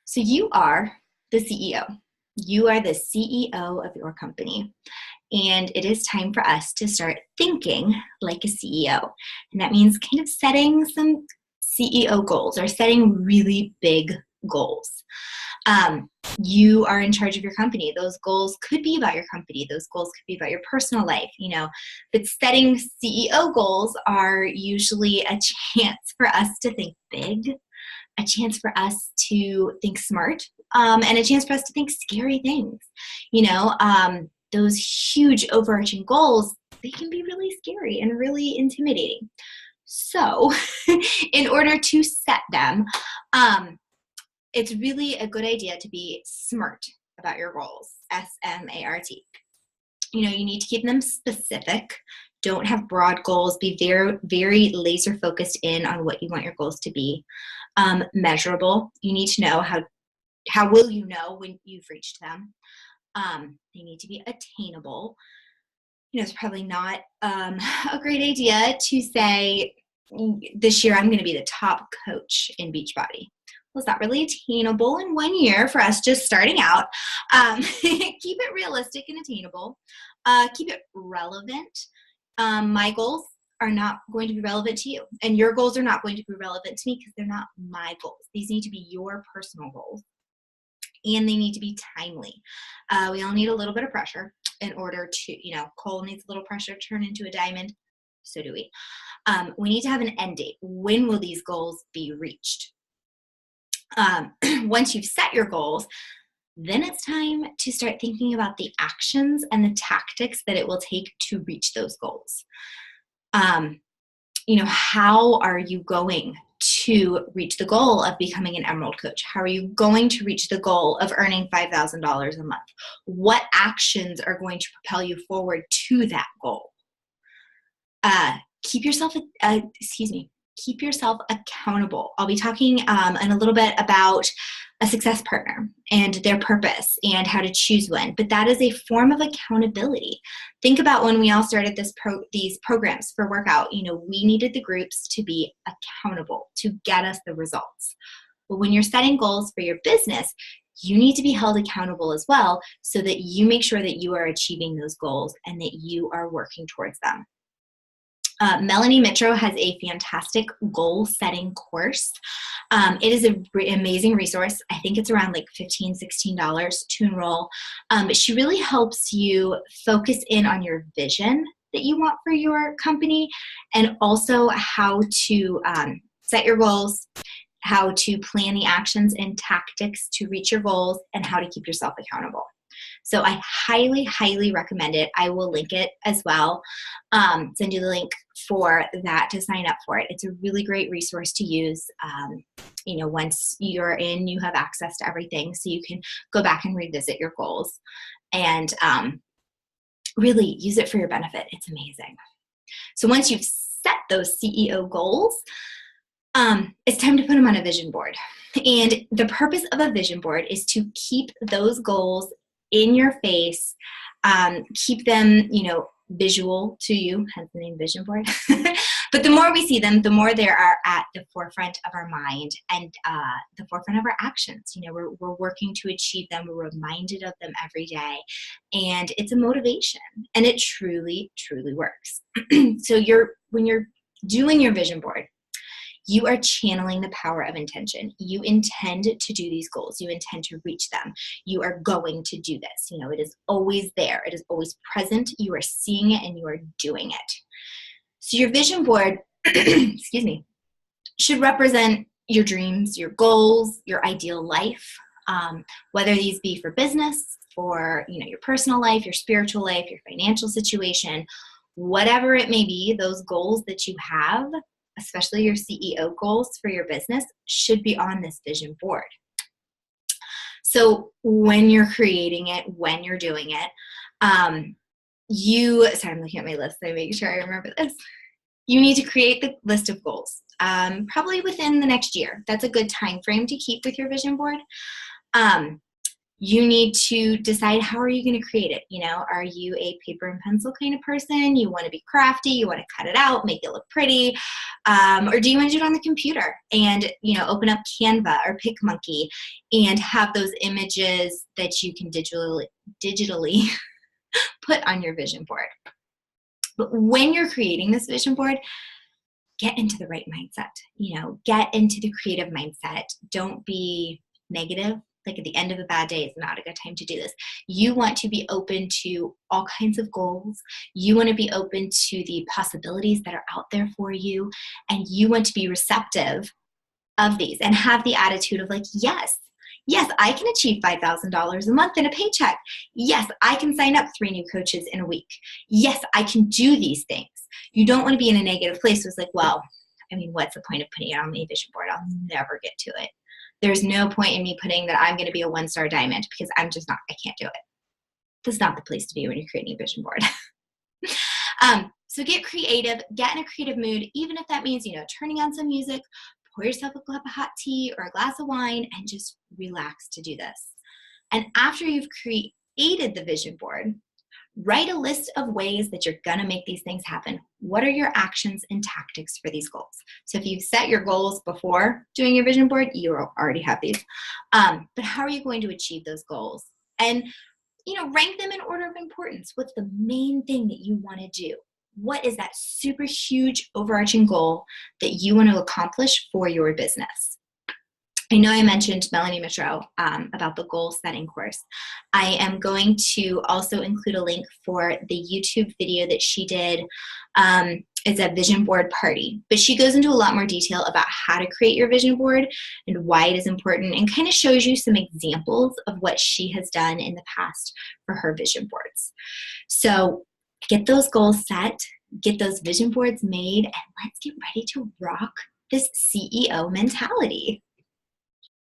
So you are the CEO. You are the CEO of your company. And it is time for us to start thinking like a CEO. And that means kind of setting some CEO goals or setting really big goals. You are in charge of your company. Those goals could be about your company. Those goals could be about your personal life, but setting CEO goals are usually a chance for us to think big, a chance for us to think smart, and a chance for us to think scary things. Those huge overarching goals, they can be really scary and really intimidating. So in order to set them, it's really a good idea to be smart about your goals, S-M-A-R-T. You need to keep them specific. Don't have broad goals. Be very, very laser focused in on what you want your goals to be. Measurable. You need to know how will you know when you've reached them. They need to be attainable. It's probably not a great idea to say, this year I'm going to be the top coach in Beachbody. Well, is that really attainable in 1 year for us just starting out? Keep it realistic and attainable. Keep it relevant. My goals are not going to be relevant to you, and your goals are not going to be relevant to me because they're not my goals. These need to be your personal goals, and they need to be timely. We all need a little bit of pressure in order to, coal needs a little pressure to turn into a diamond. So do we. We need to have an end date. When will these goals be reached? Once you've set your goals, then it's time to start thinking about the actions and the tactics that it will take to reach those goals. How are you going to reach the goal of becoming an Emerald coach? How are you going to reach the goal of earning $5,000 a month? What actions are going to propel you forward to that goal? Keep yourself accountable. I'll be talking in a little bit about a success partner and their purpose and how to choose one, but that is a form of accountability. Think about when we all started these programs for workout, we needed the groups to be accountable to get us the results. But when you're setting goals for your business, you need to be held accountable as well so that you make sure that you are achieving those goals and that you are working towards them. Melanie Mitro has a fantastic goal setting course. It is an amazing resource. I think it's around like $15, $16 to enroll. She really helps you focus in on your vision that you want for your company and also how to set your goals, how to plan the actions and tactics to reach your goals, and how to keep yourself accountable. So I highly, highly recommend it. I will link it as well. Send you the link for that to sign up for it. It's a really great resource to use. Once you're in, you have access to everything, so you can go back and revisit your goals and really use it for your benefit. It's amazing. So once you've set those CEO goals, it's time to put them on a vision board. And the purpose of a vision board is to keep those goals in your face, keep them, visual to you, hence the name vision board. But the more we see them, the more they are at the forefront of our mind and the forefront of our actions. We're working to achieve them. We're reminded of them every day. And it's a motivation. And it truly, truly works. So when you're doing your vision board, you are channeling the power of intention. You intend to do these goals. You intend to reach them. You are going to do this. It is always there. It is always present. You are seeing it and you are doing it. So your vision board, excuse me, should represent your dreams, your goals, your ideal life, whether these be for business, for your personal life, your spiritual life, your financial situation, whatever it may be, those goals that you have, especially your CEO goals for your business, should be on this vision board. So when you're creating it, when you're doing it, sorry, I'm looking at my list, so I make sure I remember this. You need to create the list of goals, probably within the next year. That's a good time frame to keep with your vision board. You need to decide, how are you going to create it? You know, are you a paper and pencil kind of person? You want to be crafty, you want to cut it out, make it look pretty, or do you want to do it on the computer and, you know, open up Canva or PicMonkey and have those images that you can digitally put on your vision board? But when you're creating this vision board, get into the right mindset. You know, get into the creative mindset. Don't be negative. Like, at the end of a bad day is not a good time to do this. You want to be open to all kinds of goals. You want to be open to the possibilities that are out there for you. And you want to be receptive of these and have the attitude of like, yes, I can achieve $5,000 a month in a paycheck. Yes, I can sign up 3 new coaches in a week. Yes, I can do these things. You don't want to be in a negative place. It's like, well, I mean, what's the point of putting it on my vision board? I'll never get to it. There's no point in me putting that I'm going to be a 1-star diamond, because I'm just not, I can't do it. That's not the place to be when you're creating a vision board. So get creative, get in a creative mood, even if that means, you know, turning on some music, pour yourself a cup of hot tea or a glass of wine, and just relax to do this. And after you've created the vision board, write a list of ways that you're going to make these things happen. What are your actions and tactics for these goals? So if you set your goals before doing your vision board, you already have these. But how are you going to achieve those goals? And, you know, rank them in order of importance. What's the main thing that you want to do? What is that super huge overarching goal that you want to accomplish for your business? I know I mentioned Melanie Mitro about the goal setting course. I am going to also include a link for the YouTube video that she did. It's a vision board party, but she goes into a lot more detail about how to create your vision board and why it is important, and kind of shows you some examples of what she has done in the past for her vision boards. So get those goals set, get those vision boards made, and let's get ready to rock this CEO mentality.